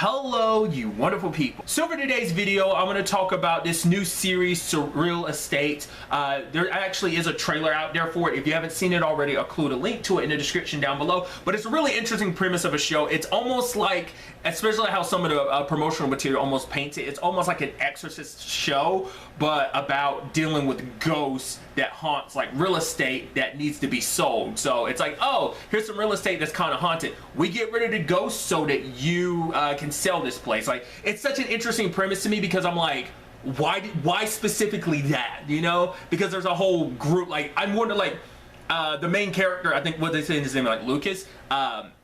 Hello, you wonderful people. So for today's video, I'm going to talk about this new series, SurrealEstate. There actually is a trailer out there for it. If you haven't seen it already, I'll include a link to it in the description down below. But it's a really interesting premise of a show. It's almost like, especially how some of the promotional material almost paints it, it's almost like an Exorcist show, but about dealing with ghosts that haunts like real estate that needs to be sold. So it's like, oh, here's some real estate that's kind of haunted. We get rid of the ghosts so that you can sell this place. Like, it's such an interesting premise to me because I'm like, why specifically that, you know? Because there's a whole group, like, I'm wondering, like, the main character, I think what they say in his name, like Lucas,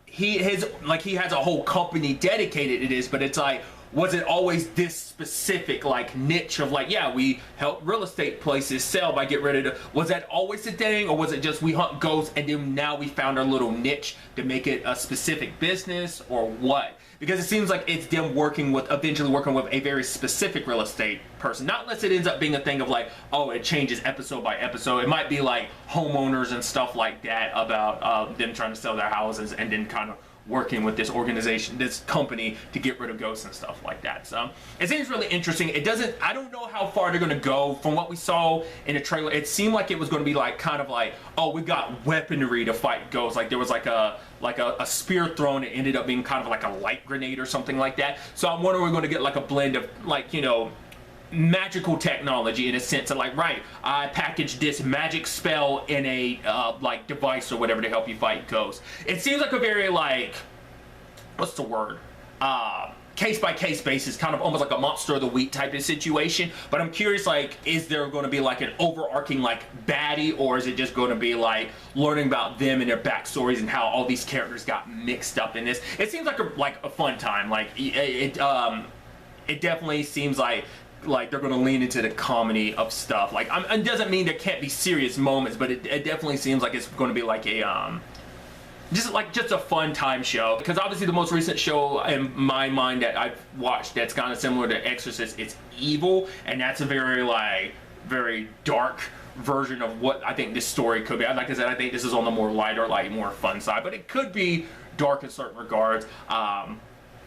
he has a whole company dedicated to this, but it's like, was it always this specific like niche of like, yeah, we help real estate places sell by get rid of the, was that always the thing, or was it just we hunt ghosts and then now we found our little niche to make it a specific business, or what? Because it seems like it's them eventually working with a very specific real estate person. Not unless it ends up being a thing of like, oh, it changes episode by episode. It might be like homeowners and stuff like that about them trying to sell their houses and then kind of working with this organization, this company, to get rid of ghosts and stuff like that. So it seems really interesting. I don't know how far they're gonna go. From what we saw in the trailer, it seemed like it was gonna be like, kind of like, oh, we've got weaponry to fight ghosts. Like there was like a spear thrown. It ended up being kind of like a light grenade or something like that. So I'm wondering, we're gonna get like a blend of like, you know, magical technology in a sense of like, right, I packaged this magic spell in a like device or whatever to help you fight ghosts. It seems like a very like, what's the word, case by case basis, kind of almost like a monster of the week type of situation. But I'm curious, like, is there going to be like an overarching like baddie, or is it just going to be like learning about them and their backstories and how all these characters got mixed up in this? It seems like a fun time. Like it definitely seems like they're going to lean into the comedy of stuff. Like, it doesn't mean there can't be serious moments, but it definitely seems like it's going to be like a just a fun time show. Because obviously the most recent show in my mind that I've watched that's kind of similar to Exorcist, it's Evil, and that's a very dark version of what I think this story could be. Like I said, I think this is on the more lighter, like more fun side, but it could be dark in certain regards.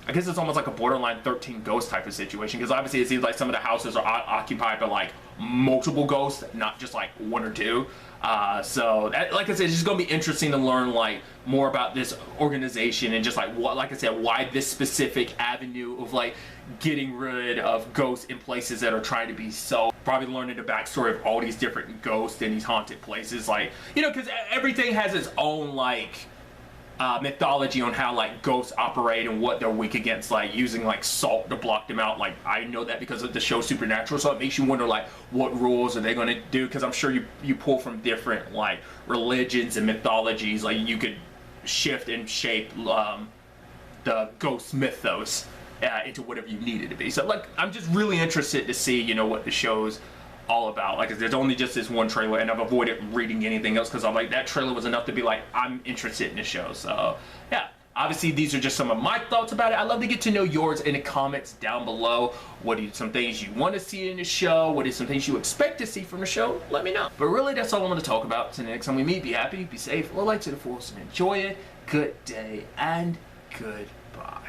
I guess it's almost like a borderline 13 ghost type of situation, because obviously it seems like some of the houses are occupied by like multiple ghosts, not just like one or two. So that, like I said, it's just gonna be interesting to learn like more about this organization and just like what, like I said, why this specific avenue of like getting rid of ghosts in places that are trying to be sold. Probably learning the backstory of all these different ghosts in these haunted places, like, you know, because everything has its own like mythology on how like ghosts operate and what they're weak against, like using like salt to block them out. Like, I know that because of the show Supernatural, so it makes you wonder like what rules are they going to do, because I'm sure you pull from different like religions and mythologies. Like, you could shift and shape the ghost mythos into whatever you need it to be. So like, I'm just really interested to see, you know, what the show's all about. Like, there's only just this one trailer, and I've avoided reading anything else because I'm like, that trailer was enough to be like, I'm interested in the show. So yeah, obviously these are just some of my thoughts about it. I'd love to get to know yours in the comments down below. What are some things you want to see in the show? What are some things you expect to see from the show? Let me know. But really, that's all I'm going to talk about. Until the next time we meet, be happy, be safe, light to the force, and enjoy it. Good day and goodbye.